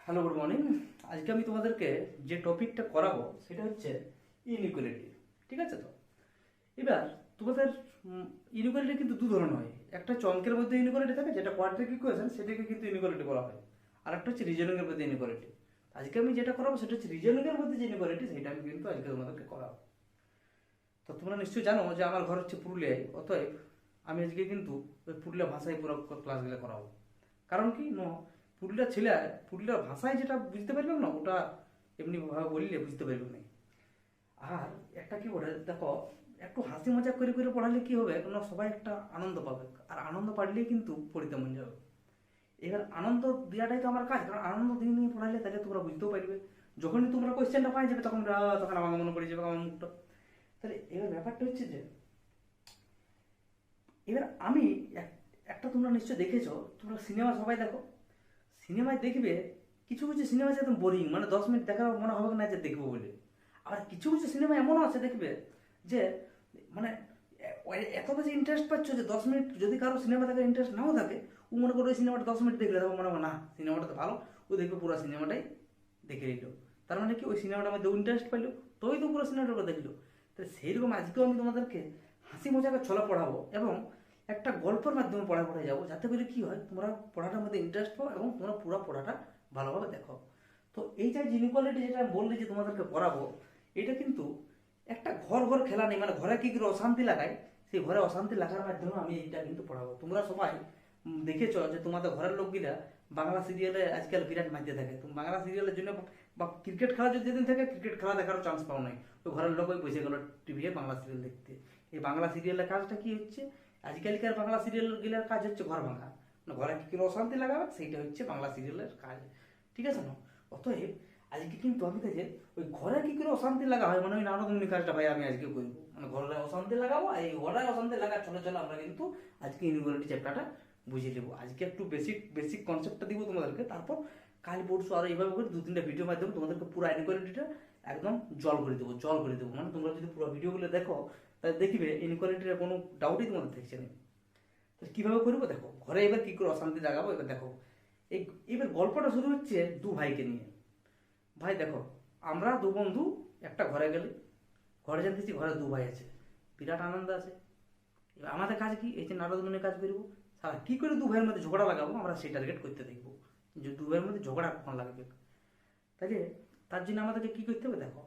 Hello, good morning. আজকে আমি তোমাদেরকে যে টপিকটা করাবো সেটা হচ্ছে ইনইকুয়ালিটি। ঠিক আছে? তো এবার তোমাদের ইনইকুয়ালিটি কিন্তু দু ধরনের হয়। একটা হচ্ছে অঙ্কের মধ্যে ইনইকুয়ালিটি থাকে, যেটা কোয়াড্রেটিক ইকুয়েশন, সেটাকে কিন্তু ইনইকুয়ালিটি বলা হয়। আর একটা হচ্ছে রিজনিং এর মধ্যে ইনইকুয়ালিটি। আজকে আমি যেটা করাবো সেটা হচ্ছে রিজনিং এর মধ্যে যে ইনইকুয়ালিটি, সেটা আমি কিন্তু আজকে তোমাদেরকে করাবো। তো তোমরা নিশ্চয়ই জানো যে আমার ঘর হচ্ছে পুরুলিয়ায়, অতএব আমি আজকে কিন্তু ওই পুরুলিয়া ভাষায় পুরো ক্লাসগুলো করাবো। কারণ কি ন, পুরুলিয়া ছেলে পুরুলিয়ার ভাষায় যেটা বুঝতে পারবে না, ওটা এমনি ভাবে বললে বুঝতে পারবে না। আর একটা কি বলে দেখো, একটু হাসি মজা করে করে পড়ালে কি হবে না, সবাই একটা আনন্দ পাবে। আর আনন্দ পাড়লেই কিন্তু পড়িতে মন যাবে। এবার আনন্দ দেওয়াটাই তো আমার কাজ, কারণ আনন্দ দিয়ে নিয়ে পড়ালে তাহলে তোমরা বুঝতেও পারবে। যখনই তোমরা কোয়েশ্চেনটা পাই যাবে তখন তখন আমার মনে পড়ে যাবে আমার মুখটা। তাহলে এবার ব্যাপারটা হচ্ছে যে, এবার আমি একটা তোমরা নিশ্চয় দেখেছো, তোমরা সিনেমা সবাই দেখো, সিনেমায় দেখবে কিছু কিছু সিনেমা আছে একদম বোরিং, মানে 10 মিনিট দেখার মনে হবে না যে দেখবো বলে। আর কিছু কিছু সিনেমা এমনও আছে দেখবে যে মানে এত বেশি ইন্টারেস্ট পাচ্ছ যে 10 মিনিট যদি কারো সিনেমা দেখার ইন্টারেস্ট নাও থাকে, ও মনে করো ওই সিনেমাটা 10 মিনিট দেখলে তখন মনে হবে না সিনেমাটা তো ভালো, ও দেখবে পুরো সিনেমাটাই দেখে নিল। তার মানে কি, ওই সিনেমাটার মধ্যে ইন্টারেস্ট পাইলো, তোই তো পুরো সিনেমাটা দেখলো। তো সেইরকম আজকেও আমি তোমাদেরকে হাসি মজাকে ছলা পড়াবো এবং একটা গল্পের মাধ্যমে পড়ায় যাবো, যাতে করে কি হয় তোমরা পড়াটার মধ্যে ইন্টারেস্ট পাও এবং তোমরা পুরো পড়াটা ভালোভাবে দেখো। তো এই যে ইনইকুয়ালিটি যেটা আমি বললি যে তোমাদেরকে পড়াবো, এটা কিন্তু একটা ঘর ঘর খেলা নেই, মানে ঘরে কি করে অশান্তি লাগায়, সেই ঘরে অশান্তি লাগার মাধ্যমে আমি এইটা কিন্তু পড়াবো। তোমরা সবাই দেখেছো যে তোমাদের ঘরের লোকগুলা বাংলা সিরিয়ালে আজকাল বিরাট মাইতে থাকে। তুমি বাংলা সিরিয়ালের জন্য বা ক্রিকেট খেলা যদি যেদিন থাকে, ক্রিকেট খেলা দেখারও চান্স পাও নাই, ওই ঘরের লোক ওই বসে গেল টিভি বাংলা সিরিয়াল দেখতে। এই বাংলা সিরিয়ালের কাজটা কি হচ্ছে, আজকালকার বাংলা সিরিয়াল গিলার কাজ হচ্ছে ঘর ভাঙা, মানে ঘরে কি করে অশান্তি লাগাবে, সেইটা হচ্ছে বাংলা সিরিয়ালের কাজ। ঠিক আছে না? অতএব আজকে কিন্তু আমি থেকে ওই ঘরে কি করে অশান্তি লাগা হয়, মানে ওই নারদমুনি কাজটা ভাই আমি আজকে করবো, মানে ঘরে অশান্তি লাগাবো। এই ঘরে অশান্তি লাগা চলে চলে আমরা কিন্তু আজকে ইনইকুয়ালিটি চ্যাপ্টারটা বুঝিয়ে দেবো। আজকে একটু বেসিক বেসিক কনসেপ্টটা দিব তোমাদেরকে, তারপর কাল পরশু আরো এইভাবে করে 2-3টা ভিডিওর মাধ্যমে তোমাদেরকে পুরো ইনইকুয়ালিটিটা একদম জল করে দেবো। মানে তোমরা যদি পুরো ভিডিওগুলো দেখো, তাহলে দেখবে ইনইকুয়ালিটির কোনো ডাউটই তোমাদের থাকছে না। তো কীভাবে করবো দেখো, ঘরে এবার কী করে অশান্তি লাগাবো এবার দেখো। এই এবার গল্পটা শুরু হচ্ছে দু ভাইকে নিয়ে। ভাই দেখো, আমরা দু বন্ধু একটা ঘরে গেলে, ঘরে জানতেছি ঘরে দু ভাই আছে, বিরাট আনন্দ আছে। এবার আমাদের কাজ কি, এই যে নারদমণির কাজ করবো, সারা কী করে দু ভাইয়ের মধ্যে ঝগড়া লাগাবো আমরা সেই টার্গেট করতে দেখবো, যে দু ভাইয়ের মধ্যে ঝগড়া কখন লাগবে। তাহলে তার জন্য আমাদেরকে কী করতে হবে দেখো,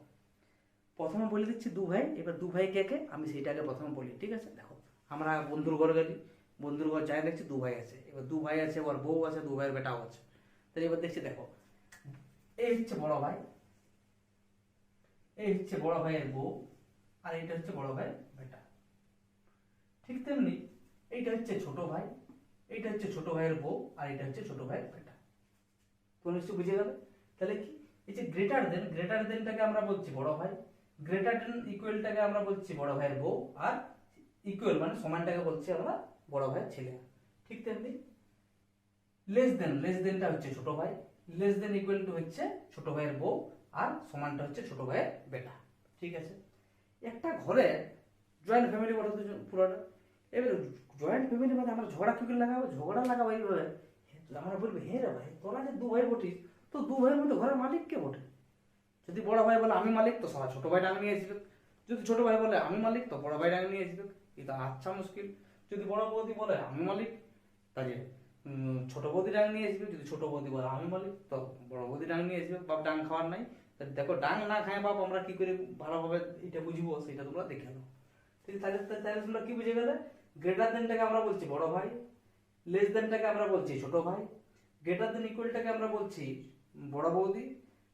প্রথমে বলে দিচ্ছি দু ভাই, এবার দু ভাই কে কে আমি সেইটাকে প্রথমে বলি। ঠিক আছে? দেখো, আমরা বন্ধুর ঘরে গেলি, বন্ধুর ঘর যাই দেখছি দু ভাই আছে, এবার দু ভাই আছে, ওর বউ আছে, দু ভাইয়ের বেটাও আছে। তাহলে এবার দেখছি দেখো, এই হচ্ছে বড় ভাই, এই হচ্ছে বড় ভাইয়ের বউ, আর এইটা হচ্ছে বড় ভাইয়ের বেটা। ঠিক তেমনি এইটা হচ্ছে ছোট ভাই, এইটা হচ্ছে ছোট ভাইয়ের বউ, আর এটা হচ্ছে ছোট ভাইয়ের বেটা। তো নিশ্চয় বুঝে গেলে। তাহলে কি, এই যে গ্রেটার দেনটাকে আমরা বলছি বড় ভাই, গ্রেটার দেন ইকুয়ালটাকে আমরা বলছি বড় ভাইয়ের বউ, আর ইকুয়াল মানে সমানটাকে বলছি আমরা বড় ভাইয়ের ছেলে। ঠিক তেমনি লেস দেনটা হচ্ছে ছোট ভাই, লেস দেন ইকুয়াল টু হচ্ছে ছোট ভাইয়ের বউ, আর সমানটা হচ্ছে ছোট ভাইয়ের বেটা। ঠিক আছে? একটা ঘরে জয়েন্ট ফ্যামিলি বলো তো পুরোটা। এবার জয়েন্ট ফ্যামিলির মধ্যে আমরা ঝগড়া কি করে লাগাবো, ঝগড়া লাগাবো এইভাবে, আমরা বলবো হে রে ভাই তোরা যে দু ভাই বটিস, তো দু ভাইয়ের মধ্যে ঘরের মালিক কে বটে? যদি বড় ভাই বলে আমি মালিক, তো সারা ছোট ভাই ডাঙ নিয়ে আসবে। যদি ছোট ভাই বলে আমি মালিক, তো বড় ভাই ডাঙ নিয়ে আসবে। এটা আচ্ছা মুশকিল। যদি বড় বৌদি বলে আমি মালিক, তাহলে ছোট বৌদি ডাং নিয়ে আসবে। যদি ছোট বৌদি বলে আমি মালিক, তো বড় বৌদি ডাং নিয়ে আসবে। বাপ ডাং খাওয়ার নাই। দেখো, ডাং না খায় বাপ আমরা কি করে ভালোভাবে এটা বুঝবো, সেটা তোমরা দেখে নাও। ঠিক আছে? তাহলে তাহলে তোমরা কি বুঝে গেলে, গ্রেটার দেনটাকে আমরা বলছি বড় ভাই, লেস দেনটাকে আমরা বলছি ছোট ভাই, গ্রেটার দেন ইকুয়ালটাকে আমরা বলছি বড় বৌদি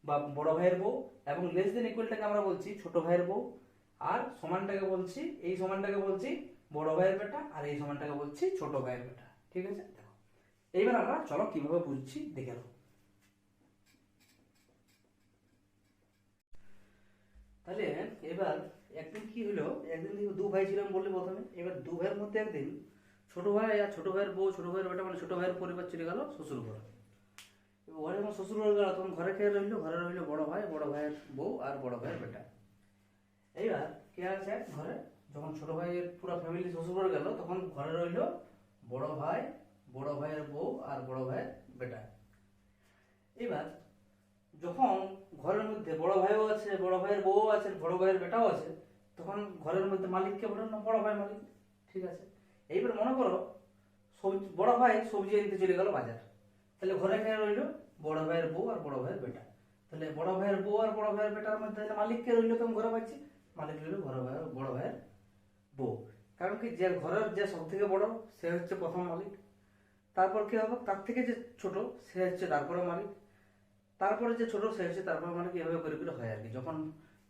বা বড় ভাইয়ের বউ, এবং লেস দেন ইকুয়ালটাকে আমরা বলছি ছোট ভাইয়ের বউ, আর সমানটাকে বলছি, এই সমানটাকে বলছি বড় ভাইয়ের বেটা, আর এই সমানটাকে বলছি ছোট ভাইয়ের বেটা। ঠিক আছে? দেখো, এইবার আমরা চলো কিভাবে বুঝছি দেখে নাও। তাহলে এবার একদিন কি হলো, একদিন দেখো দু ভাই ছিলাম বললে প্রথমে। এবার দু ভাইয়ের মধ্যে একদিন ছোট ভাই আর ছোট ভাইয়ের বউ, ছোট ভাইয়ের বেটা, মানে ছোট ভাইয়ের পরিবার চলে গেল শ্বশুর ঘরে। ঘরে যখন শ্বশুর ঘরে গেল, তখন ঘরে কে রইলো, ঘরে রইলো বড় ভাই, বড় ভাইয়ের বউ, আর বড় ভাইয়ের বেটা। এইবার কে আছে ঘরে, যখন ছোট ভাইয়ের পুরো ফ্যামিলি শ্বশুর ঘরে গেল, তখন ঘরে রইলো বড় ভাই, বড় ভাইয়ের বউ, আর বড় ভাইয়ের বেটা। এবার যখন ঘরের মধ্যে বড় ভাইও আছে, বড় ভাইয়ের বউ আছে, বড় ভাইয়ের বেটাও আছে, তখন ঘরের মধ্যে মালিককে বলে না বড় ভাই মালিক। ঠিক আছে, এইবার মনে করো সবজি, বড় ভাই সবজি আনতে চলে গেল বাজার, তাহলে ঘরে কে রইলো? বড় ভাইয়ের বউ আর বড় ভাইয়ের বেটা। তাহলে বড় ভাইয়ের বউ আর বড় ভাইয়ের বেটার মধ্যে তাহলে মালিক কে রইলো? তখন ঘরে পাচ্ছি মালিক রইলো বড় ভাইয়ের বউ। কারণ কি, যে ঘরের যে সব থেকে বড় সে হচ্ছে প্রথম মালিক, তারপর কি হবে তার থেকে যে ছোট সে হচ্ছে তারপরে মালিক, তারপরে যে ছোট সে হচ্ছে তারপরে মালিক, এভাবে করে করে হয় আর কি। যখন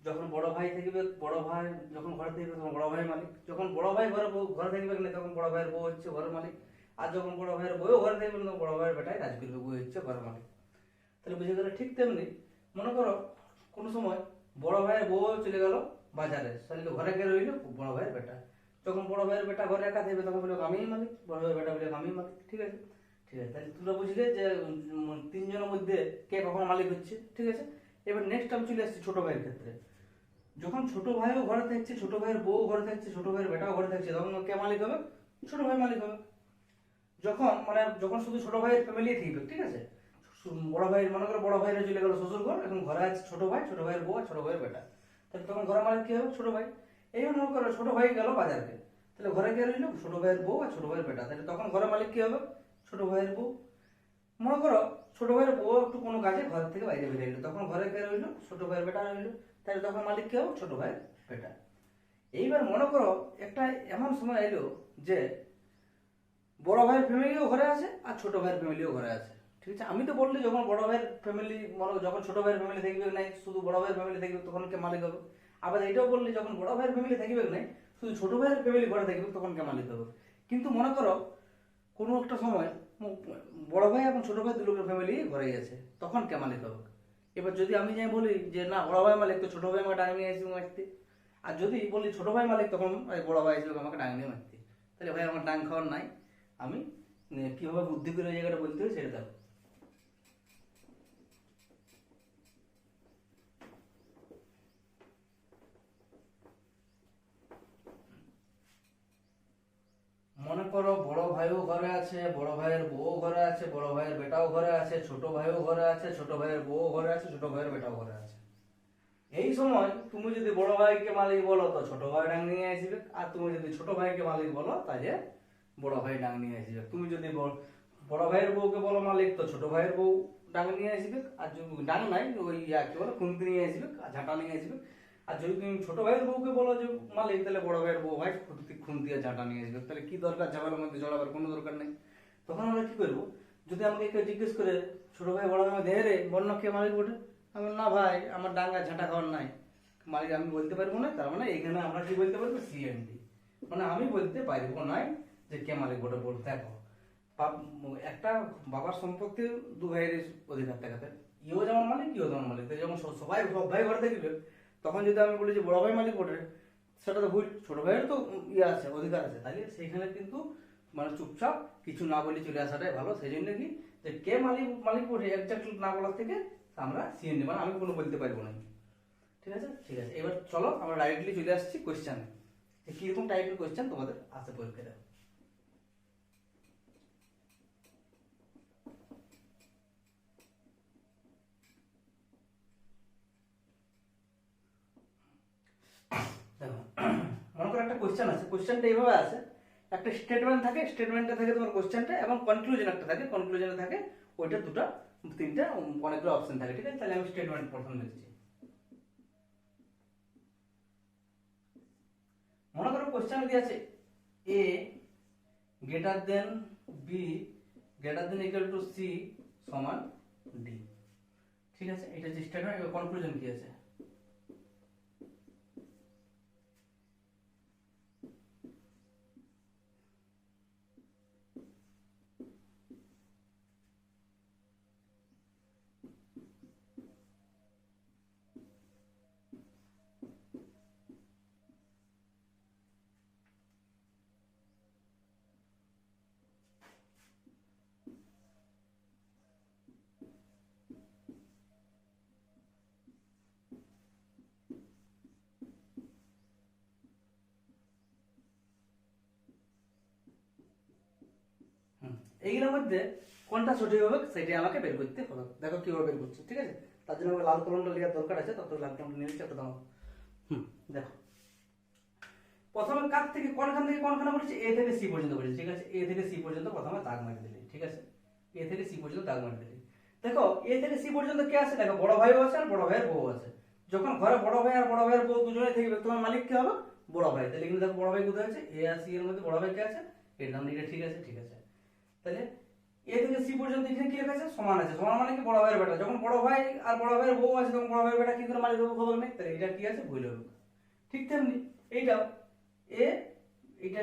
যখন বড় ভাই থাকবে, বড় ভাই যখন ঘরে থাকবে তখন বড় ভাই মালিক, যখন বড় ভাই ঘরে থাকবে না তখন বড় ভাইয়ের বউ হচ্ছে ঘরের মালিক, আর যখন বড় ভাইয়ের বউ ঘরে থাকবে না তখন বড় ভাইয়ের বেটাই রাজ করবে, বউ হচ্ছে ঘরের মালিক। তাহলে বুঝে গেলে। ঠিক তেমনি মনে করো কোনো সময় বড় ভাইয়ের বউ চলে গেল বাজারে, তাহলে ঘরে কে রইল? বড় ভাইয়ের বেটা। যখন বড় ভাইয়ের বেটা ঘরে একা থাকবে তখন বললো আমিই মালিক, বড় ভাইয়ের বেটা বলে আমিই মালিক। ঠিক আছে, ঠিক আছে, তাহলে তোমরা বুঝলে যে তিনজনের মধ্যে কে কখন মালিক হচ্ছে। ঠিক আছে, এবার নেক্সট আমি চলে আসছি ছোট ভাইয়ের ক্ষেত্রে। যখন ছোট ভাইও ঘরে থাকছে, ছোট ভাইয়ের বউ ঘরে থাকছে, ছোট ভাইয়ের বেটাও ঘরে থাকছে, তখন কে মালিক হবে? ছোট ভাই মালিক হবে। যখন মানে যখন শুধু ছোট ভাইয়ের ফ্যামিলি থাকবে, ঠিক আছে, বড় ভাই মনে করো বড় ভাইরা চলে গেল শ্বশুর ঘর, এখন ঘরে আছে ছোট ভাই, ছোট ভাইয়ের বউ আর ছোট ভাইয়ের বেটা, তাহলে তখন ঘরের মালিক কি হবে? ছোট ভাই। এইবার মনে করো ছোট ভাই গেল বাজারে, তাহলে ঘরে কে রইল? ছোট ভাইয়ের বউ আর ছোট ভাইয়ের বেটা, তাহলে তখন ঘরের মালিক কি হবে? ছোট ভাইয়ের বউ। মনে করো ছোট ভাইয়ের বউ একটু কোনো কাজে ঘর থেকে বাইরে বেরিয়ে এলো, তখন ঘরে কে রইল? ছোট ভাইয়ের বেটা রইল, তাহলে তখন মালিক কি হবে? ছোট ভাইয়ের বেটা। এইবার মনে করো একটা এমন সময় এলো যে বড় ভাইয়ের ফ্যামিলিও ঘরে আছে আর ছোট ভাইয়ের ফ্যামিলিও ঘরে আছে। ঠিক আছে, আমি তো বললি যখন বড় ভাইয়ের ফ্যামিলি যখন ছোট ভাইয়ের ফ্যামিলি থাকবে নাই, শুধু বড় ভাইয়ের ফ্যামিলি থাকবে, তখন কে মালিক হবে? আবার এটাও বললি যখন বড় ভাইয়ের ফ্যামিলি থাকবে নাই, শুধু ছোট ভাইয়ের ফ্যামিলি ঘরে থাকবে, তখন কে মালিক হবে? কিন্তু মনে করো কোনো একটা সময় বড় ভাই এবং ছোট ভাই দু লোকের ফ্যামিলি ঘরে গেছে, তখন কে মালিক হবে? এবার যদি আমি যাই বলি যে না বড় ভাই মালিক, তো ছোট ভাই আমাকে ডাঙ নিয়ে আসবে মারতে। আর যদি বলি ছোট ভাই মালিক, তখন বড় ভাই আসবে আমাকে ডাঙ নিয়ে মারতে। তাহলে ভাই আমার ডাং খাওয়ার নাই, আমি কিভাবে বুদ্ধি করে ওই জায়গাটা বলতে হবে সেটা দেখো। মনে করো বড় ভাইও ঘরে আছে, বড় ভাইয়ের বউ ঘরে আছে, বড় ভাইয়ের বেটাও ঘরে আছে, ছোট ভাইও ঘরে আছে, ছোট ভাইয়ের বউ ঘরে আছে, ছোট ভাইয়ের বেটাও ঘরে আছে। এই সময় তুমি যদি বড় ভাইকে মালিক বলো তো ছোট ভাই ডাং নিয়ে আসবে, আর তুমি যদি ছোট ভাইকে মালিক বলো তাহলে বড় ভাই ডাং নিয়ে আসবে। তুমি যদি বড় ভাইয়ের বউকে বলো মালিক, তো ছোট ভাইয়ের বউ ডাং নিয়ে আসবে, আর যদি ডাং নাই ওই কি বলো খুন্তি নিয়ে আসবে, আর ঝাঁটা নিয়ে আসবে। আর যদি তুমি ছোট ভাইয়ের বউকে বলো যে মালিক, তাহলে বড় ভাইয়ের বউ ভাই খুন্তি আর ঝাঁটা নিয়ে আসবে। তাহলে কি দরকার ঝামেলার মধ্যে জড়াবার? কোনো দরকার নেই। তখন আমরা কি করবো? যদি আমাকে কেউ জিজ্ঞেস করে ছোট ভাই বড় ভাই দেহে রে বন্য কে মালিক বটে, আমি বললাম, না ভাই আমার ডাঙ্গা ঝাঁটা খাওয়ার নাই মালিক, আমি বলতে পারবো না। তার মানে এখানে আমরা কি বলতে পারবো? সিএনডি, মানে আমি বলতে পারবো না যে কে মালিক বটে। বলতে দেখো একটা বাবার সম্পত্তি দু ভাইয়ের অধিকার থাকাতে, ইও যেমন মালিক ইও যেমন মালিক, তাই যখন সবাই সব ভাই ঘরে থাকবে, তখন যদি আমি বলি যে বড় ভাই মালিক বটে, সেটা তো ভুল। ছোট ভাইয়ের তো ইয়ে আছে, অধিকার আছে, তাহলে সেইখানে কিন্তু মানে চুপচাপ কিছু না বলে চলে আসাটাই ভালো। সেই জন্য কি যে কে মালিক মালিক বটে একজাক্ট না বলার থেকে আমরা সিএনডি, মানে আমি কোনো বলতে পারবো না। ঠিক আছে, ঠিক আছে, এবার চলো আমরা ডাইরেক্টলি চলে আসছি কোয়েশ্চেনে, যে কিরকম টাইপের কোয়েশ্চেন তোমাদের আসে পরীক্ষায়। দেখো মনে করো একটা কোয়েশ্চেন আছে, কোয়েশ্চেনটা এইভাবে আছে, একটা স্টেটমেন্ট থাকে, স্টেটমেন্টে থাকে তোমার কোয়েশ্চেনটা, এবং কনক্লুশন একটা থাকে, কনক্লুশনে থাকে ওইটা দুটো তিনটা অনেকগুলো অপশন থাকে। ঠিক আছে, তাহলে আমি স্টেটমেন্ট প্রথম লিখছি। মনে করো কোয়েশ্চেনে দিয়ে আছে a greater than b greater than equal to c সমান ডি। ঠিক আছে, এটা যে স্টেটমেন্ট, এবার কনক্লুশন কি আছে? এইগুলোর মধ্যে কোনটা সঠিক হবে সেটা আমাকে বের করতে হবে। দেখো কিভাবে বের করছো। ঠিক আছে, তার জন্য আমাকে লাল কলমটা লেখার দরকার আছে, তত লাল কলমটা নিয়ে নিচ্ছি একটা দাও। দেখো প্রথমে কার থেকে কোনখানে বলেছি, এ থেকে সি পর্যন্ত বলেছি, ঠিক আছে। এ থেকে সি পর্যন্ত প্রথমে দাগ মারি দিলি, ঠিক আছে। এ থেকে সি পর্যন্ত দাগ মারি দিলি। দেখো এ থেকে সি পর্যন্ত কে আছে, দেখো বড় ভাইও আছে আর বড় ভাইয়ের বউ আছে। যখন ঘরে বড় ভাই আর বড় ভাইয়ের বউ দুজনে থাকবে, তোমার মালিক কে হবে, বড় ভাই। তাহলে এখানে দেখো বড় ভাই কোথায় আছে, এ আর সি এর মধ্যে বড় ভাই কে আছে, এর নাম লিখে, ঠিক আছে, ঠিক আছে। তাহলে এ থেকে সি পর্যন্ত এখানে কি লেখা আছে, সমান আছে। সমান মানে কি, বড় ভাইয়ের বেটা। যখন বড় ভাই আর বড় ভাইয়ের বউ আছে, তখন বড় ভাইয়ের বেটা কি করে মালিক হবে, খবর নেই। তাহলে এটা কি আছে, ভুল হবে। ঠিক তেমনি এইটাও এ, এটা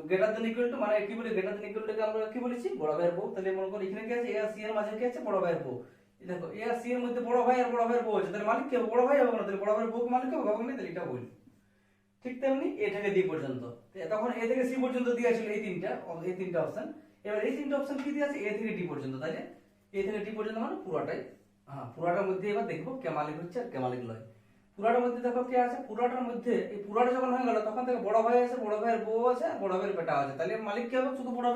গ্রেটার দেন ইকুয়াল টু, মানে কি বলি, গ্রেটার দেন ইকুয়াল টু কে আমরা কি বলেছি, বড় ভাইয়ের বউ। তাহলে মনে করো এখানে কি আছে, এ আর সি এর মাঝে কি আছে, বড় ভাইয়ের বউ। দেখো এ আর সি এর মধ্যে বড় ভাই আর বড় ভাইয়ের বউ আছে, তাহলে মালিক কি হবে, বড় ভাই হবে না। তাহলে বড় ভাইয়ের বউ মালিক হবে, হবে না। তাহলে এটা ভুল। ঠিক তেমনি এ থেকে ডি পর্যন্ত, তখন এ থেকে সি পর্যন্ত দেওয়া ছিল এই তিনটা অপশন। এবার এই তিনটা অপশন কি দিয়ে আছে, এ থেকে ডি পর্যন্ত। তাহলে এ থেকে ডি পর্যন্ত মানে পুরাটাই, হ্যাঁ পুরাটার মধ্যে এবার দেখবো কে মালিক হচ্ছে আর কে মালিক নয়। পুরাটার মধ্যে দেখো কে আছে, পুরাটার মধ্যে এই পুরাটা যখন হয়ে গেল, তখন থেকে বড় ভাই আছে, বড় ভাইয়ের বউ আছে, বড় ভাইয়ের বেটা আছে। তাহলে মালিক কি হবে, শুধু বড়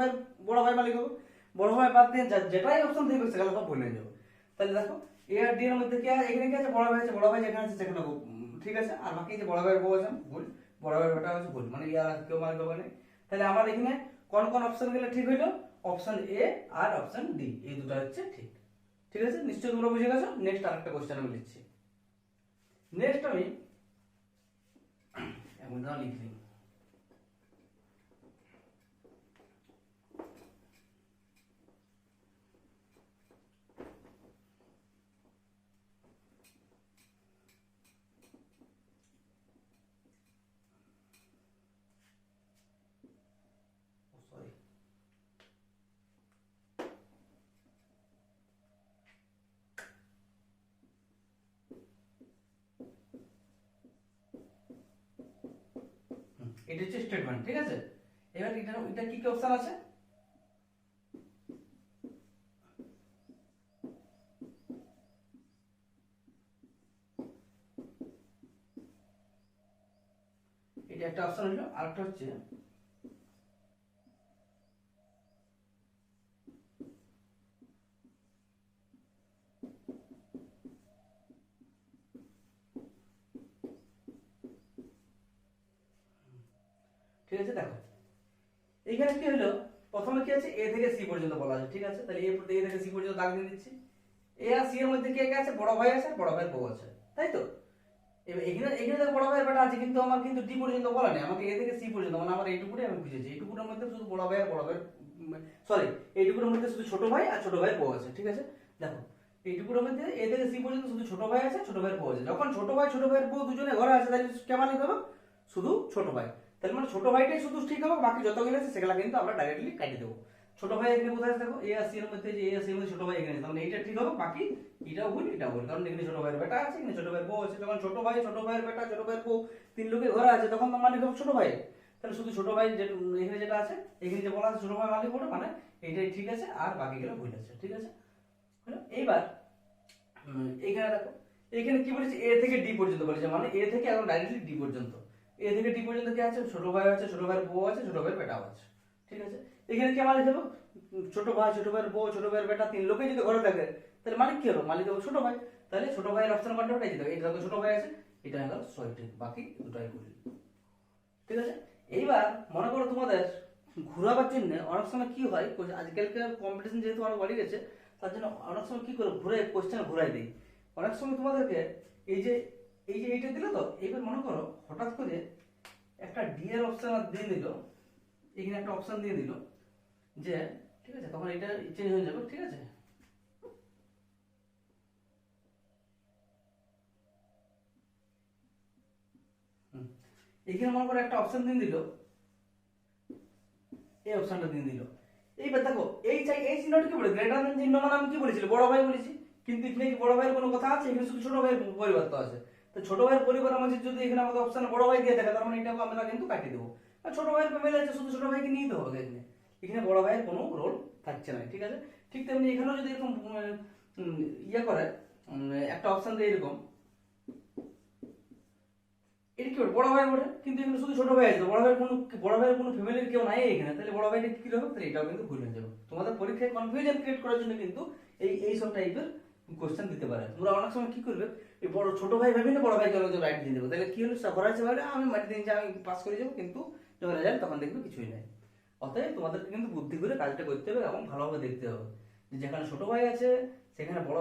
ভাই মালিক হবে। বড় ভাই বাদ দিয়ে যেটাই অপশন থাকবে সেগুলো সব ভুলে যাবে। তাহলে দেখো এ আর ডি এর মধ্যে কি আছে, এখানে কি আছে, বড় ভাই আছে, বড় ভাই যেখানে আছে সেখানে ঠিক আছে। আর বাকি যে বড় ভাইয়ের বউ আছে ভুল, বড় ভাইয়ের বেটা আছে ভুল, মানে ইয়ার কেউ মালিক হবে না। তাহলে আমার এখানে কোন কোন অপশন গুলো ঠিক হইলো, অপশন এ আর অপশন ডি, এই দুটো হচ্ছে ঠিক। ঠিক আছে, নিশ্চয়ই তোমরা বুঝে গেছো। নেক্সট আরেকটা কোশ্চেন আমি লিখছি। নেক্সট আমি এখন দাও লিখি। এটা হচ্ছে স্টেটমেন্ট, ঠিক আছে। এবার এটা কি কি অপশন আছে, এটা একটা অপশন হলো। আরেকটা হচ্ছে ঠিক আছে। দেখো এইখানে কি হলো, প্রথমে কি আছে, এ থেকে সি পর্যন্ত বলা আছে, ঠিক আছে। তাহলে এ থেকে সি পর্যন্ত দাগ দিয়ে দিচ্ছি। এ আর সি এর মধ্যে কে কে আছে, বড় ভাই আছে, বড় ভাইয়ের বউ আছে, তাই তো। এবার এখানে এখানে বড় ভাইয়ের বেটা আছে, কিন্তু আমার কিন্তু ডি পর্যন্ত বলা নেই, আমাকে এ থেকে সি পর্যন্ত, মানে আমার এইটুকুটাই আমি বুঝেছি। এইটুকুটার মধ্যে শুধু বড় ভাই আর বড় ভাইয়ের, সরি, এইটুকুটার মধ্যে শুধু ছোট ভাই আর ছোট ভাইয়ের বউ আছে, ঠিক আছে। দেখো এইটুকুটার মধ্যে এ থেকে সি পর্যন্ত শুধু ছোট ভাই আছে, ছোট ভাইয়ের বউ আছে। যখন ছোট ভাইয়ের বউ দুজনে ঘরে আছে, তাহলে কে মালিক হবে, শুধু ছোট ভাই। তাহলে মানে ছোট ভাইটাই শুধু ঠিক হবে, বাকি যতগুলো আছে সেগুলো কিন্তু আমরা ডাইরেক্টলি কাটিয়ে দেবো। ছোট ভাই এখানে কোথায় আছে, দেখো এ আর সি এর মধ্যে, যে এ আর সি এর মধ্যে ছোট ভাই এখানে আছে, তাহলে এইটা ঠিক হবে, বাকি এটাও ভুল, এটাও ভুল। কারণ এখানে ছোট ভাইয়ের বেটা আছে, এখানে ছোট ভাইয়ের বউ আছে। যখন ছোট ভাইয়ের বেটা, ছোট ভাইয়ের বউ তিন লোকের ঘরে আছে, তখন তো মালিক হবে ছোট ভাই। তাহলে শুধু ছোট ভাই এখানে যেটা আছে, এখানে যে বলা আছে ছোট ভাই মালিক হবে, মানে এইটাই ঠিক আছে, আর বাকিগুলো ভুল আছে, ঠিক আছে। এইবার এখানে দেখো, এখানে কি বলেছে, এ থেকে ডি পর্যন্ত বলেছে, মানে এ থেকে এখন ডাইরেক্টলি ডি পর্যন্ত। এ থেকে ডি পর্যন্ত কি আছে, ছোট ভাই আছে, ছোট ভাইয়ের বউ আছে, ছোট ভাইয়ের বেটাও আছে, ঠিক আছে। এখানে কি মালিক হবে, ছোট ভাই, ছোট ভাইয়ের বউ, ছোট ভাইয়ের বেটা, তিন লোকে যদি ঘরে থাকে, তাহলে মালিক কি হবে, মালিক হবে ছোট ভাই। তাহলে ছোট ভাইয়ের অপশন কোনটা, ওটাই দিতে হবে। এটা ছোট ভাই আছে, এটা হলো সঠিক, বাকি দুটাই ভুল, ঠিক আছে। এইবার মনে করো তোমাদের ঘোরাবার জন্য অনেক সময় কি হয়, আজকালকার কম্পিটিশন যেহেতু অনেক বেড়ে গেছে, তার জন্য অনেক সময় কি করে ঘুরে কোশ্চেন ঘুরাই দিই। অনেক সময় তোমাদেরকে এই যে এইটা দিল, তো এবার মনে করো হঠাৎ করে একটা ডি এর অপশন দিয়ে দিল, এখানে একটা অপশন দিয়ে দিল যে, ঠিক আছে, তখন এটা চেঞ্জ হয়ে যাবে, ঠিক আছে। এখানে মনে করো একটা অপশন দিয়ে দিল, এই অপশনটা দিয়ে দিল। এইবার দেখো এই চিহ্নটা কি বলে, গ্রেটার দেন চিহ্ন, মানে আমি কি বলেছিল, বড় ভাই বলেছি, কিন্তু এখানে কি বড় ভাইয়ের কোনো কথা আছে, এখানে শুধু ছোট ভাইয়ের পরিবার তো আছে। তো ছোট ভাইয়ের পরিবারের মধ্যে যদি এখানে আমাদের অপশন বড় ভাই দিয়ে থাকে, তার মানে এটাকে আমরা কিন্তু কাটিয়ে দেবো। আর ছোট ভাইয়ের ফ্যামিলি আছে, শুধু ছোট ভাইকে নিতে হবে এখানে, এখানে বড় ভাইয়ের কোনো রোল থাকছে না, ঠিক আছে। ঠিক তেমনি এখানেও যদি এরকম ইয়ে করে, একটা অপশন দিয়ে এরকম, এটা কি বড় ভাই বলে, কিন্তু এখানে শুধু ছোট ভাই আছে, বড় ভাইয়ের কোনো ফ্যামিলির কেউ নাই এখানে, তাহলে বড় ভাইটা কি হবে, তাহলে এটাও কিন্তু ভুল হয়ে যাবে। তোমাদের পরীক্ষায় কনফিউশন ক্রিয়েট করার জন্য কিন্তু এই সব টাইপের কোশ্চেন দিতে পারে। তোমরা অনেক সময় কি করবে, এই বড় ছোট ভাই ভাবি না বড় ভাইকে অনেক রাইট দিয়ে দেবো, তাহলে কি হলো ঘরে আছে ভাবলে আমি মাটি দিয়ে আমি পাস করে যাবো, কিন্তু যখন রেজাল্ট তখন দেখবে কিছুই নাই। অতএব তোমাদেরকে কিন্তু বুদ্ধি করে কাজটা করতে হবে এবং ভালোভাবে দেখতে হবে যে যেখানে ছোট ভাই আছে সেখানে বড়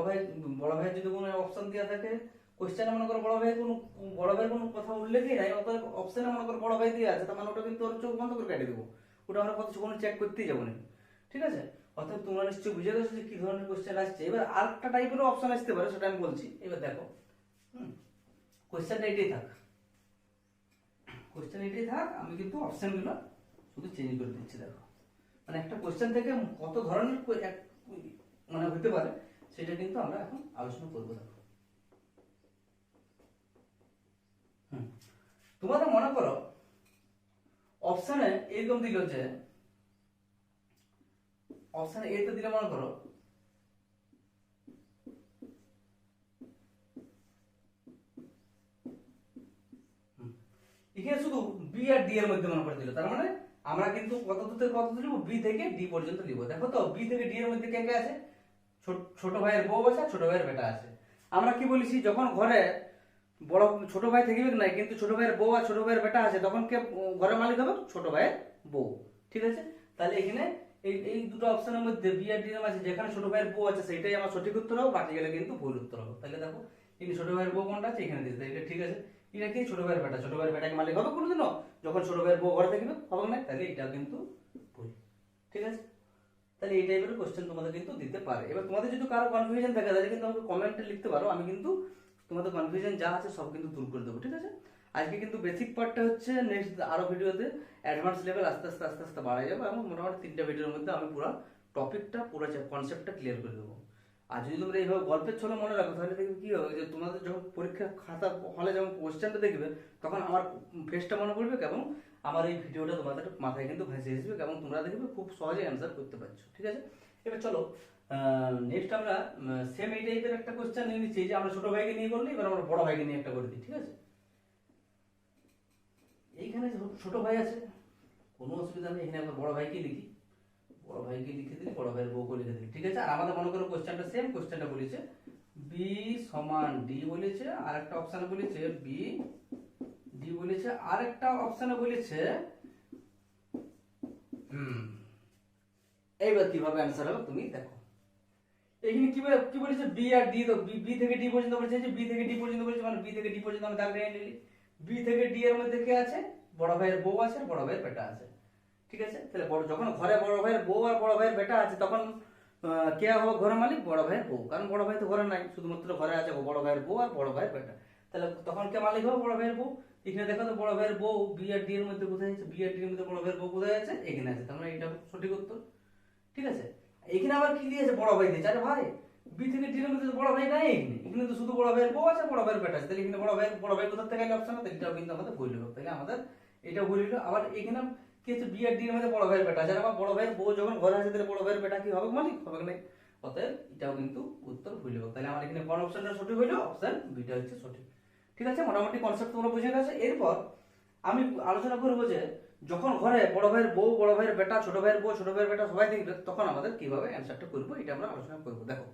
ভাইয়ের যদি কোনো অপশন দেওয়া থাকে, কোশ্চেনে মনে করো বড় ভাইয়ের কোনো কথা উল্লেখই নাই, অতএব অপশনে মনে করো বড় ভাই দিয়ে আছে, তার মানে ওটা কিন্তু ওর চোখ বন্ধ করে কেটে দেবো, ওটা আমরা কোনো চেক করতেই যাবো না। ঠিক আছে, অতএব তোমরা নিশ্চয়ই বুঝে গেছো যে কি ধরনের কোশ্চেন আসছে। এবার আরেকটা টাইপেরও অপশন আসতে পারে, সেটা আমি বলছি। এবার দেখো, কোশ্চেনটা এটাই থাক, কোশ্চেন এটাই থাক, আমি কিন্তু অপশনগুলো শুধু চেঞ্জ করে দিচ্ছি। দেখো মানে একটা কোশ্চেন থেকে কত ধরনের মানে হতে পারে সেটা কিন্তু আমরা এখন আলোচনা করবো। দেখো তোমাদের মনে করো অপশনে এরকম দিল যে, অপশন এ তে দিলে মনে করো এখানে শুধু বি আর ডি এর মধ্যে মনে করে দিল, তার মানে আমরা কিন্তু কত দূর থেকে কত দূর নিব, বি থেকে ডি পর্যন্ত নিব। দেখো তো বি থেকে ডি এর মধ্যে কে কে আছে, ছোট ভাইয়ের বউ আছে, ছোট ভাইয়ের বেটা আছে। আমরা কি বলেছি, যখন ঘরে বড় ছোট ভাই থাকবে না কিন্তু ছোট ভাইয়ের বউ আর ছোট ভাইয়ের বেটা আছে, তখন কে ঘরের মালিক হবে, ছোট ভাইয়ের বউ। ঠিক আছে, তাহলে এখানে এই দুটো অপশনের মধ্যে বি আর ডি এর মাঝে যেখানে ছোট ভাইয়ের বউ আছে সেটাই আমার সঠিক উত্তর হবে, বাকি গেলে কিন্তু ভুল উত্তর হবে। তাহলে দেখো এখানে ছোট ভাইয়ের বউ কোনটা আছে এখানে দিতে, এটা ঠিক আছে। এটা কি ছোট ভাইয়ের বেটা, ছোট ভাইয়ের বেটাকে মালিক হবে কোনোদিনও, যখন ছোট ভাইয়ের বউ ঘরে থাকবে, হবে না, তাহলে এটা কিন্তু ভুল। ঠিক আছে, তাহলে এই টাইপের কোশ্চেন তোমাদের কিন্তু দিতে পারে। এবার তোমাদের যদি কারো কনফিউশন থাকে তাহলে কিন্তু আমাকে কমেন্টে লিখতে পারো, আমি কিন্তু তোমাদের কনফিউশন যা আছে সব কিন্তু দূর করে দেবো। ঠিক আছে, আজকে কিন্তু বেসিক পার্টটা হচ্ছে, নেক্সট আরো ভিডিওতে অ্যাডভান্স লেভেল আস্তে আস্তে আস্তে আস্তে বাড়াই যাবে, এবং মোটামুটি 3টা ভিডিওর মধ্যে আমি পুরো টপিকটা পুরো কনসেপ্টটা ক্লিয়ার করে দেবো। আর যদি তোমরা এইভাবে গল্পের ছলে মনে রাখো তাহলে দেখবে কি হবে, যে তোমাদের যখন পরীক্ষা খাতা হলে যখন কোশ্চেনটা দেখবে তখন আমার ফেসটা মনে পড়বে এবং আমার এই ভিডিওটা তোমাদের মাথায় কিন্তু ভেসে আসবে এবং তোমরা দেখবে খুব সহজে অ্যান্সার করতে পারছো। ঠিক আছে, এবার চলো নেক্সট আমরা সেম এই টাইপের একটা কোশ্চেন নিয়ে নিচ্ছি, যে আমরা ছোট ভাইকে নিয়ে করলি, এবার আমরা বড় ভাইকে নিয়ে একটা করে দিই। ঠিক আছে, এইখানে ছোট ভাই আছে, কোনো অসুবিধা নেই, এখানে আমরা বড় ভাইকে লিখি, বড় ভাইকে লিখে দিলি, বড় ভাইয়ের বউকে লিখে দিলি। ঠিক আছে, আর আমাদের মনে করো কোশ্চেনটা সেম, কোশ্চেনটা বলেছে বি সমান ডি বলেছে, আর একটা অপশনে বলেছে বি ডি বলেছে, আর একটা অপশনে বলেছে এইবার কিভাবে অ্যান্সার হবে তুমি দেখো। এখানে কিভাবে কি বলেছে, বি আর ডি, তো বি থেকে ডি পর্যন্ত বলেছে, যে বি থেকে ডি পর্যন্ত বলেছে মানে বি থেকে ডি পর্যন্ত আমি দাগ টেনে নিলি। বি থেকে ডি এর মধ্যে কে আছে, বড় ভাইয়ের বউ আছে, বড় ভাইয়ের বেটা আছে। ঠিক আছে, তাহলে যখন ঘরে বড় ভাইয়ের বউ আর বড় ভাইয়ের বেটা আছে, তখন কে হবে ঘরের মালিক, বড় ভাইয়ের বউ, কারণ বড় ভাই তো ঘরে নাই, শুধুমাত্র ঘরে আছে বড় ভাইয়ের বউ আর বড় ভাইয়ের বেটা। তাহলে তখন কে মালিক হবে, বড় ভাইয়ের বউ। এখানে দেখো তো বড় ভাইয়ের বউ বি আর ডি এর মধ্যে কোথায় আছে, বি আর ডি এর মধ্যে বড় ভাইয়ের বউ কোথায় আছে, এখানে আছে, তার মানে এটা সঠিক উত্তর। ঠিক আছে, এখানে আবার কি দিয়েছে, বড় ভাই দিয়েছে। আরে ভাই, বি থেকে ডি এর মধ্যে তো বড় ভাই নাই, এখানে তো শুধু বড় ভাইয়ের বউ আছে, বড় ভাইয়ের বেটা আছে, তাহলে এখানে বড় ভাই কোথা থেকে অপশন আছে, এটাও কিন্তু আমাদের ভুল হলো। তাহলে আমাদের এটা ভুল হলো। আবার এখানে কি হচ্ছে, বি আর ডি এর মধ্যে বড় ভাইয়ের বেটা আছে, আবার বড় ভাইয়ের বউ যখন ঘরে আছে তাহলে বড় ভাইয়ের বেটা কি হবে, মালিক হবে না। অতএব এটাও কিন্তু উত্তর ভুল হবে। তাহলে আমার এখানে কোন অপশনটা সঠিক হলো, অপশন বিটা হচ্ছে সঠিক। ঠিক আছে, মোটামুটি কনসেপ্ট তোমরা বুঝে গেছো। এরপর আমি আলোচনা করবো যে যখন ঘরে বড় ভাইয়ের বউ, বড় ভাইয়ের বেটা, ছোট ভাইয়ের বউ, ছোট ভাইয়ের বেটা সবাই দেখবে, তখন আমাদের কিভাবে অ্যান্সারটা করবো এটা আমরা আলোচনা করবো। দেখো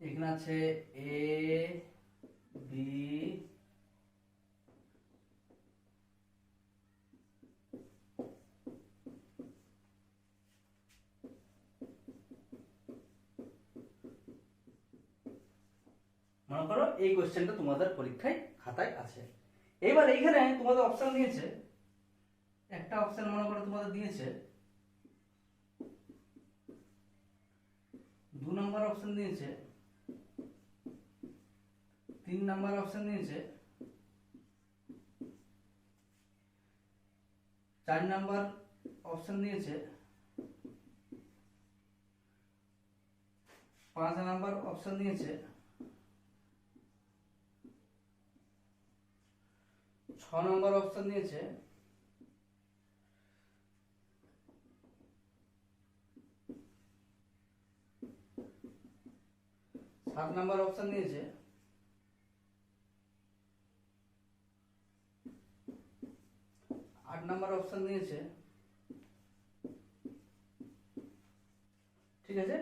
এখানে আছে এ বি মনে করো এই কোশ্চেনটা তোমাদের পরীক্ষায় খাতায় আছে। এবার এইখানে তোমাদের অপশন দিয়েছে, একটা অপশন মনে করো তোমাদের দিয়েছে 2 নম্বর অপশন দিয়েছে, 3 নম্বর অপশন দিয়েছে, 4 নম্বর অপশন দিয়েছে, 5 নম্বর অপশন দিয়েছে, 6 নম্বর অপশন দিয়েছে, 7 নম্বর অপশন দিয়েছে, 8 নম্বর অপশন দিয়েছে, ঠিক আছে।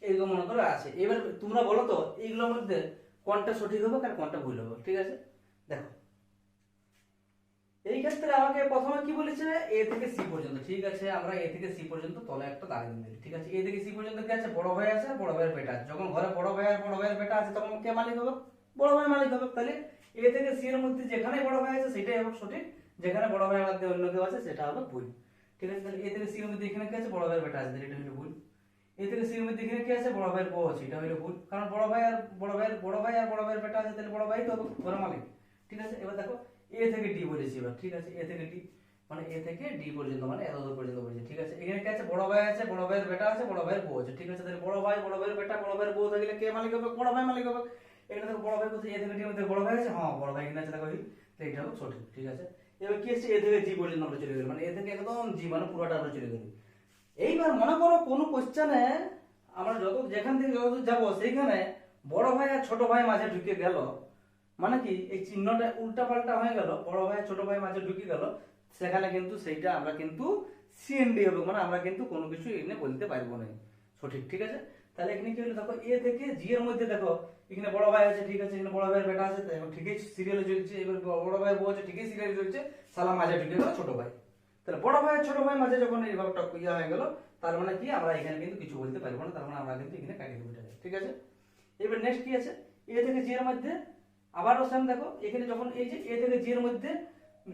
এইগুলো মনে করে আছে। এবার তোমরা বলো তো এইগুলোর মধ্যে কোনটা সঠিক হবে আর কোনটা ভুল হবে, ঠিক আছে। দেখো এই ক্ষেত্রে আমাকে প্রথমে কি বলেছে, এ থেকে সি পর্যন্ত, ঠিক আছে। আমরা এ থেকে সি পর্যন্ত তলে একটা দাঁড়িয়ে দিই, ঠিক আছে। এ থেকে সি পর্যন্ত কি আছে, বড় ভাই আছে, বড় ভাইয়ের বেটা আছে। যখন ঘরে বড় ভাই আর বড় ভাইয়ের বেটা আছে তখন কে মালিক হবে, বড় ভাই মালিক হবে। তাহলে এ থেকে সি এর মধ্যে যেখানে বড় ভাই আছে সেটাই হবে সঠিক, যেখানে বড় ভাইয়ের মধ্যে অন্য কেউ আছে সেটা হবে ভুল, ঠিক আছে। তাহলে এ থেকে সি এর মধ্যে এখানে কি আছে, বড় ভাইয়ের বেটা আছে, এটা হলো ভুল। এ থেকে সি এর মধ্যে এখানে কি আছে, বড় ভাইয়ের বউ আছে, এটা হলো ভুল। কারণ বড় ভাই আর বড় ভাইয়ের বেটা আছে, তাহলে বড় ভাই তো ঘরের মালিক, ঠিক আছে। এবার দেখো এ থেকে ডি বলেছি এবার, ঠিক আছে। এ থেকে ডি মানে এ থেকে ডি পর্যন্ত মানে এত দূর পর্যন্ত বলেছি, ঠিক আছে। এখানে কি আছে, বড় ভাই আছে, বড় ভাইয়ের বেটা আছে, বড় ভাইয়ের বউ আছে, ঠিক আছে। তাহলে বড় ভাই, বড় ভাইয়ের বেটা, বড় ভাইয়ের বউ থাকলে কে মালিক হবে, বড় ভাই মালিক হবে। এখানে দেখো বড় ভাই কোথায়, এ থেকে ডি মধ্যে বড় ভাই আছে, হ্যাঁ বড় ভাই এখানে আছে, দেখো তো এটা হবে সঠিক, ঠিক আছে। এবার কি আছে, এ থেকে জি পর্যন্ত আমরা চলে গেলাম, মানে এ থেকে একদম জি মানে পুরোটা আমরা চলে গেলাম। এইবার মনে করো কোনো কোশ্চেনে আমরা যেখান থেকে যতদূর যাবো সেইখানে বড় ভাই আর ছোট ভাই মাঝে ঢুকে গেল, মানে কি এই চিহ্নটা উল্টা পাল্টা হয়ে গেল, বড় ভাই ছোট ভাই মাঝে ঢুকে গেল, সেখানে কিন্তু সেইটা আমরা কিন্তু সিএনডি হবে, মানে আমরা কিন্তু কোনো কিছু এখানে বলতে পারবো না সঠিক, ঠিক আছে। তাহলে এখানে কি হলো, দেখো এ থেকে জি এর মধ্যে দেখো এখানে বড় ভাই আছে, ঠিক আছে, এখানে বড় ভাইয়ের বেটা আছে, এখন ঠিকই সিরিয়ালে চলছে। এবার বড় ভাইয়ের বউ আছে, ঠিকই সিরিয়ালে চলছে, সালা মাঝে ঢুকে গেল ছোট ভাই। তাহলে বড় ভাই ছোট ভাই মাঝে যখন এই ভাবটা ইয়া হয়ে গেল, তার মানে কি আমরা এখানে কিন্তু কিছু বলতে পারবো না, তার মানে আমরা কিন্তু এখানে কাটিয়ে দেবো, ঠিক আছে। এবার নেক্সট কি আছে, এ থেকে জি এর মধ্যে আবারও সেম দেখো, এখানে যখন এই যে এ থেকে জি এর মধ্যে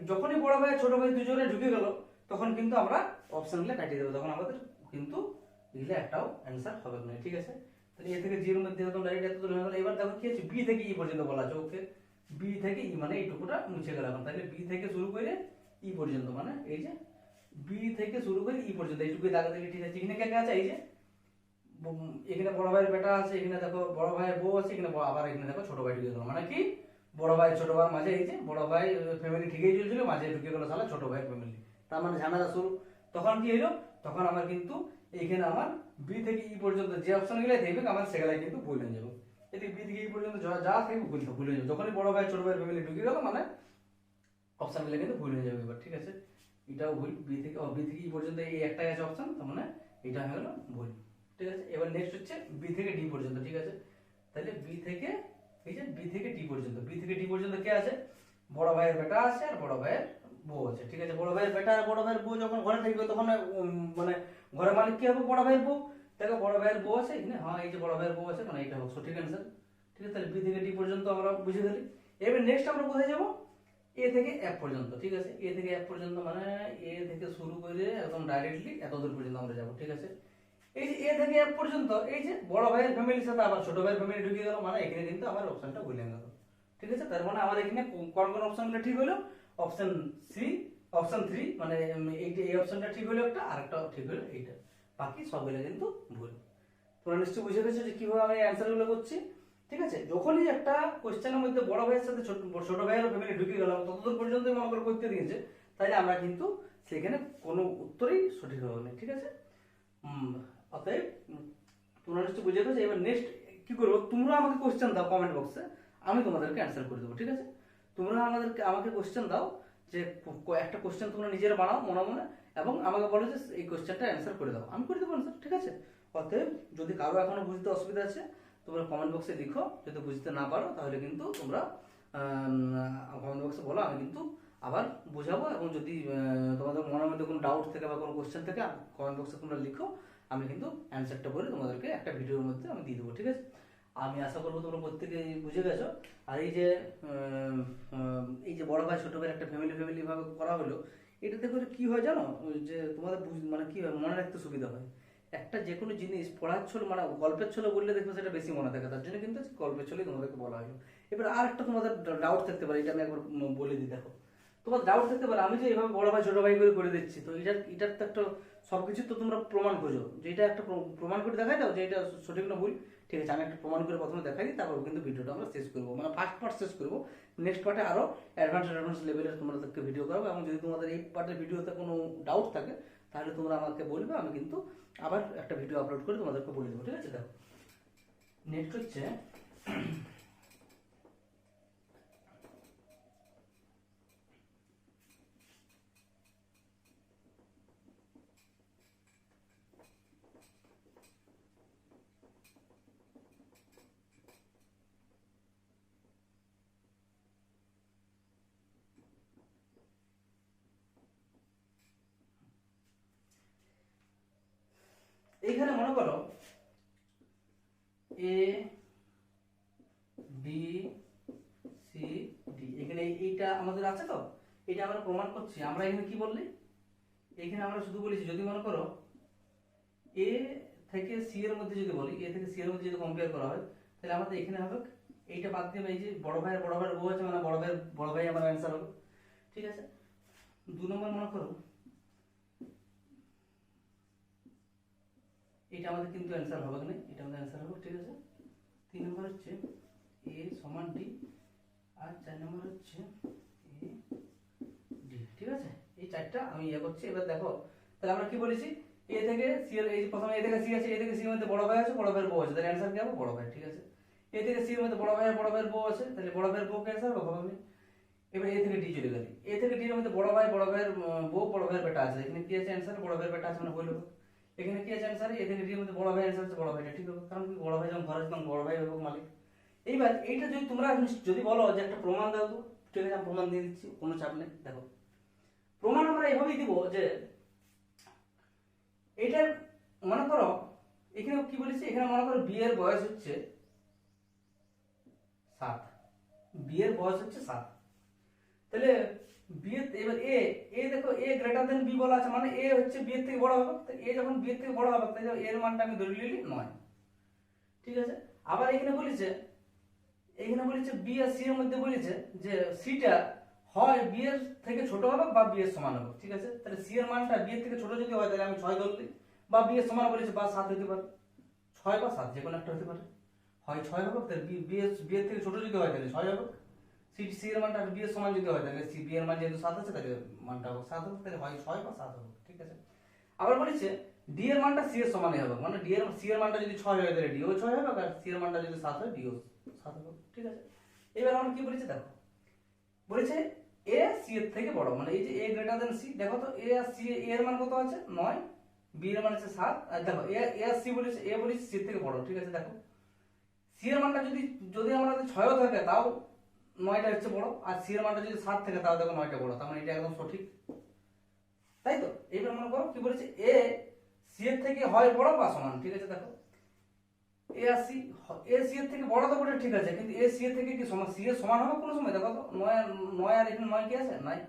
যখনই বড় ভাই ছোট ভাই দুজনে ঢুকে গেল তখন কিন্তু আমরা অপশনগুলো কাটিয়ে দেবো, তখন আমাদের কিন্তু এগুলো একটাও অ্যান্সার হবে না, ঠিক আছে। তাহলে এ থেকে জি এর মধ্যে একদম ডাইরেক্ট এত দূর হয়ে গেল। এবার দেখো কি আছে, বি থেকে ই পর্যন্ত বলা আছে, ওকে বি থেকে ই মানে এইটুকুটা মুছে গেল এখন। তাহলে বি থেকে শুরু করে ই পর্যন্ত, মানে এই যে বি থেকে শুরু করে ই পর্যন্ত এইটুকুই দাগ দিলে, ঠিক আছে। এখানে কে কে আছে, এই যে এখানে বড় ভাইয়ের বেটা আছে, এখানে দেখো বড় ভাইয়ের বউ আছে, এখানে আবার এখানে দেখো ছোট ভাই ঢুকে গেল, মানে কি বড় ভাই ছোট ভাই মাঝে এই যে বড় ভাই ফ্যামিলি ঠিকই চলছিল, মাঝে ঢুকে গেল সালা ছোট ভাইয়ের ফ্যামিলি, তার মানে ঝামেলা শুরু। তখন কি হলো, তখন আমার কিন্তু এইখানে আমার বি থেকে ই পর্যন্ত যে অপশন গুলো দেখবে আমার সেগুলাই কিন্তু ভুল হয়ে যাবে। এদিকে বি থেকে ই পর্যন্ত যা থাকবে ভুল হয়ে যাবে। যখনই বড় ভাই ছোট ভাইয়ের ফ্যামিলি ঢুকে গেল মানে অপশন গুলো কিন্তু ভুল হয়ে যাবে এবার, ঠিক আছে। এটাও ভুল, বি থেকে ই পর্যন্ত এই একটাই আছে অপশন, তার মানে এটা হয়ে গেল ভুল, ঠিক আছে। এবার নেক্সট হচ্ছে বি থেকে ডি পর্যন্ত, ঠিক আছে। তাহলে বি থেকে এই যে বি থেকে ডি পর্যন্ত, বি থেকে ডি পর্যন্ত কে আছে, বড় ভাইয়ের বেটা আছে আর বড় ভাইয়ের বউ আছে, ঠিক আছে। বড় ভাইয়ের বেটা আর বড় ভাইয়ের বউ যখন ঘরে থাকবে তখন মানে ঘরের মালিক কি হবে, বড় ভাইয়ের বউ। দেখো বড় ভাইয়ের বউ আছে এখানে, হ্যাঁ এই যে বড় ভাইয়ের বউ আছে, মানে এটা হবে সঠিক অ্যান্সার, ঠিক আছে। তাহলে বি থেকে ডি পর্যন্ত আমরা বুঝে গেলি। এবার নেক্সট আমরা কোথায় যাবো, এ থেকে এফ পর্যন্ত, ঠিক আছে। এ থেকে এফ পর্যন্ত মানে এ থেকে শুরু করে একদম ডাইরেক্টলি এত দূর পর্যন্ত আমরা যাবো, ঠিক আছে। এই যে এ থেকে এফ পর্যন্ত এই যে বড় ভাইয়ের ফ্যামিলির সাথে আবার ছোট ভাইয়ের ফ্যামিলি ঢুকে গেল, মানে এখানে কিন্তু আমার অপশনটা ভুলে গেল, ঠিক আছে। তার মানে আমার এখানে কোন কোন অপশনগুলো ঠিক হলো, অপশন সি অপশন 3 মানে এইটা এই অপশনটা ঠিক হলো একটা, আরেকটা ঠিক হলো এইটা, বাকি সবগুলো কিন্তু ভুল। তোমরা নিশ্চয়ই বুঝে গেছো যে কিভাবে আমি অ্যান্সারগুলো করছি, ঠিক আছে। যখনই একটা কোশ্চেনের মধ্যে বড় ভাইয়ের সাথে ছোট ভাইয়ের ফ্যামিলি ঢুকে গেলাম ততদূর পর্যন্ত মনে করে করতে দিয়েছে, তাইলে আমরা কিন্তু সেখানে কোনো উত্তরই সঠিক হবে না, ঠিক আছে। অতএব তোমরা নিশ্চয়ই বুঝে গেছো। এবার নেক্সট কি করবো, তোমরা আমাকে কোশ্চেন দাও কমেন্ট বক্সে, আমি তোমাদেরকে অ্যান্সার করে দেবো, ঠিক আছে। তোমরা আমাকে কোশ্চেন দাও, যে একটা কোশ্চেন তোমরা নিজেরা বানাও মনে মনে, এবং আমাকে বলো যে এই কোশ্চেনটা অ্যান্সার করে দাও, আমি করে দেবো অ্যান্সার, ঠিক আছে। অতএব যদি কারো এখনো বুঝতে অসুবিধা আছে তোমরা কমেন্ট বক্সে লিখো, যদি বুঝতে না পারো তাহলে কিন্তু তোমরা কমেন্ট বক্সে বলো, আমি কিন্তু আবার বোঝাবো। এবং যদি তোমাদের মনের মধ্যে কোনো ডাউট থাকে বা কোনো কোশ্চেন থাকে কমেন্ট বক্সে তোমরা লিখো, আমি কিন্তু অ্যান্সারটা করে তোমাদেরকে একটা ভিডিওর মধ্যে আমি দিয়ে দেবো, ঠিক আছে। আমি আশা করবো তোমরা প্রত্যেকে বুঝে গেছো। আর এই যে বড় ভাই ছোট ভাই একটা ফ্যামিলি ভাবে করা হলো, এটাতে করে কি হয় জানো, যে তোমাদের মানে কি হয়, মনে রাখতে সুবিধা হয়। একটা যে কোনো জিনিস পড়ার ছলে মানে গল্পের ছলে বললে দেখবে সেটা বেশি মনে থাকে, তার জন্য কিন্তু গল্পের ছলেই তোমাদেরকে বলা হলো। এবার আর একটা তোমাদের ডাউট থাকতে পারে, এটা আমি একবার বলে দিই। দেখো তোমার ডাউট থাকতে পারে, আমি যে এইভাবে বড় ভাই ছোট ভাই করে দিচ্ছি, তো এটার তো একটা সবকিছু তো তোমরা প্রমাণ খোঁজো, যে এটা একটা প্রমাণ করে দেখাই দাও যে এটা সঠিক না ভুল, ঠিক আছে। আমি একটা প্রমাণ করে প্রথমে দেখাই দিই, তারপর কিন্তু ভিডিওটা আমরা শেষ করবো, মানে ফার্স্ট পার্ট শেষ করবো। নেক্সট পার্টে আরো অ্যাডভান্স লেভেলের তোমাদেরকে ভিডিও করবো। এবং যদি তোমাদের এই পার্টের ভিডিওতে কোনো ডাউট থাকে তাহলে তোমরা আমাকে বলবে, আমি কিন্তু আবার একটা ভিডিও আপলোড করে তোমাদেরকে বলে দেবো, ঠিক আছে। দেখো নেক্সট হচ্ছে আমাদের আছে তো, এটা আমরা প্রমাণ করছি। আমরা এখানে কি বললি, এখানে আমরা শুধু বলেছি যদি মনে করো এ থেকে সি এর মধ্যে যদি বলি, এ থেকে সি এর মধ্যে যদি কম্পেয়ার করা হয়, তাহলে আমাদের এখানে হবে এইটা বাদ দিয়ে এই যে বড় ভাইয়ের বউ আছে, মানে বড় ভাই আমার অ্যান্সার হবে। ঠিক আছে, 2 নম্বর মনে করো এটা আমাদের কিন্তু অ্যান্সার হবে না, এটা আমাদের অ্যান্সার হবে। ঠিক আছে, 3 নম্বর হচ্ছে এ সমান ডি, আর 4 নম্বর হচ্ছে এ ডি। ঠিক আছে, এই চারটা আমি ইয়ে করছি। এবার দেখো তাহলে আমরা কি বলেছি, এ থেকে সি এর, এই যে প্রথমে এ থেকে সি আছে, এ থেকে সি এর মধ্যে বড় ভাই আছে, বড় ভাইয়ের বউ আছে, তাহলে অ্যান্সার কি হবে, বড় ভাই। ঠিক আছে, এ থেকে সি এর মধ্যে বড় ভাইয়ের বউ আছে, তাহলে বড় ভাইয়ের বউ কে অ্যান্সার হবে। এবার এ থেকে ডি চলে গেলি, এ থেকে ডি এর মধ্যে বড় ভাইয়ের বউ, বড় ভাইয়ের বেটা আছে, এখানে কি আছে অ্যান্সার, বড় ভাইয়ের বেটা আছে, মানে হইল। এখানে কি আছে অ্যান্সার, এ থেকে ডি এর মধ্যে বড় ভাই অ্যান্সার হচ্ছে বড় ভাইটা। ঠিক হবে, কারণ কি বড় ভাই যখন ঘরে আছে তখন বড় ভাই হবে মালিক। এইবার এইটা যদি তোমরা যদি বলো যে একটা প্রমাণ দাও তো, ঠিক আছে আমি প্রমাণ দিয়ে দিচ্ছি, কোনো চাপ নেই। দেখো প্রমাণ আমরা এইভাবেই দিব যে এটার মনে করো এখানে কি বলেছি, এখানে মনে করো বি এর বয়স হচ্ছে 7, বি এর বয়স হচ্ছে 7, তাহলে বি এবার এ দেখো এ গ্রেটার দেন বি বলা আছে, মানে এ হচ্ছে বি এর থেকে বড় হবে, তো এ যখন বি এর থেকে বড় হবে তাহলে এর মানটা আমি ধরে নিলি 9। ঠিক আছে, আবার এখানে বলেছে বি আর সি এর মধ্যে বলেছে যে সিটা হয় বি এর থেকে ছোট হবে বা বি এর সমান হবে। ঠিক আছে, তাহলে সি এর মানটা বি এর থেকে ছোট যদি হয় তাহলে আমি 6 ধরলি, বা বি এর সমান বলেছে বা 7 হতে পারে, 6 বা 7 যে কোনো একটা হতে পারে, হয় 6 হবে, তাহলে বি এর থেকে ছোট যদি হয় তাহলে 6 হবে, সি এর মানটা বি এর সমান যদি হয় তাহলে সি বি এর মান যেহেতু 7 আছে তাহলে মানটা হবে 7 হবে, তাহলে হয় 6 বা 7 হবে। ঠিক আছে, আবার বলেছে ডি এর মানটা সি এর সমানই হবে, মানে সি এর মানটা যদি 6 হয় তাহলে ডিও 6 হবে, আর সি এর মানটা যদি 7 হয় ডিও 7 হবে। ঠিক আছে, এবার আমরা কি বলেছে দেখো, বলেছে এ সি এর থেকে বড়, মানে এই যে এ গ্রেটার দেন সি, দেখো তো এ আর সি এর মান কত আছে 9, বি এর মান আছে 7, আর দেখো এ আর সি বলেছে, এ বলেছে সি এর থেকে বড়। ঠিক আছে, দেখো সি এর মানটা যদি যদি আমাদের 6ও থাকে তাও 9টা হচ্ছে বড়, আর সি এর মানটা যদি 7 থাকে তাও দেখো 9টা বড়, তার মানে এটা একদম সঠিক। তাই তো, এইবার মনে করো কি বলেছে এ সি এর থেকে হয় বড় বা সমান। ঠিক আছে, দেখো এ আর সি, এ সি এর থেকে বড় তো বটে, ঠিক আছে, কিন্তু এ সি এর থেকে কি সমান, সি এর সমান হবে কোনো সময়, দেখো তো 9 আর এখানে 9 কি আছে নাই,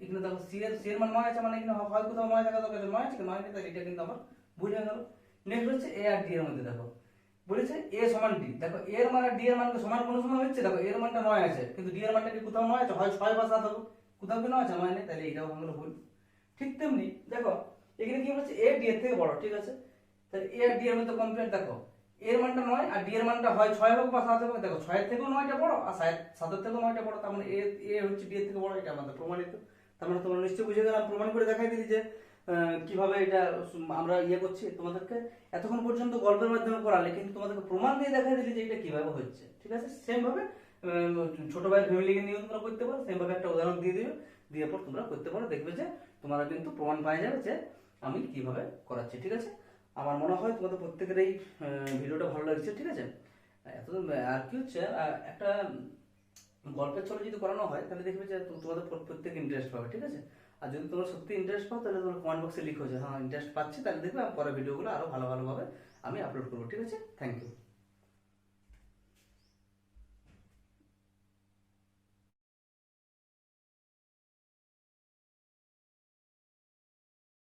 এখানে দেখো সি এর মান 9 আছে, মানে এখানে হয় কোথাও 9 থাকা দরকার, 9 আছে কি 9 নেই, তাহলে এটা কিন্তু আমার ভুল হয়ে গেল। নেক্সট হচ্ছে এ আর ডি এর মধ্যে দেখো বলেছে এ সমান ডি, দেখো এ এর মান আর ডি এর মান সমান কোনো সময় হচ্ছে, দেখো এর মানটা 9 আছে কিন্তু ডি এর মানটা কি কোথাও 9 আছে, হয় 6 বা 7 হবে, কোথাও কি 9 আছে 9 নেই, তাহলে এটাও হলো ভুল। ঠিক তেমনি দেখো এখানে কি বলছে এ ডি এর থেকে বড়। ঠিক আছে, তাহলে এ আর ডি এর মধ্যে কম্পেয়ার, দেখো এর মানটা 9 আর ডি এর মানটা হয় 6 হোক বা 7 হোক, দেখো 6 এর থেকেও 9টা বড় আর 7 এর থেকেও 9টা বড়, তার মানে এ হচ্ছে ডি এর থেকে বড়, এটা আমাদের প্রমাণিত। তার মানে তোমরা নিশ্চয়ই বুঝে গেলাম, প্রমাণ করে দেখাই দিলি যে কিভাবে এটা আমরা ইয়ে করছি। তোমাদেরকে এতক্ষণ পর্যন্ত গল্পের মাধ্যমে করালে, কিন্তু তোমাদেরকে প্রমাণ দিয়ে দেখাই দিলি যে এটা কিভাবে হচ্ছে। ঠিক আছে, সেম ভাবে ছোট ভাই ফ্যামিলিকে নিয়েও তোমরা করতে পারো, সেম ভাবে একটা উদাহরণ দিয়ে দিও, দিয়ে পর তোমরা করতে পারো, দেখবে যে তোমরা কিন্তু প্রমাণ পাওয়া যাবে যে আমি কিভাবে করাচ্ছি। ঠিক আছে, আমার মনে হয় তোমাদের প্রত্যেকের এই ভিডিওটা ভালো লাগছে। ঠিক আছে, এতদিন আর কি হচ্ছে একটা গল্পের ছলে যদি করানো হয় তাহলে দেখবে যে তোমাদের প্রত্যেক ইন্টারেস্ট পাবে। ঠিক আছে, আর যদি তোমরা সত্যি ইন্টারেস্ট পাও তাহলে তোমরা কমেন্ট বক্সে লিখো যে হ্যাঁ ইন্টারেস্ট পাচ্ছি, তাহলে দেখবে আমি পরের ভিডিওগুলো আরো ভালোভাবে আমি আপলোড করবো। ঠিক আছে, থ্যাংক ইউ।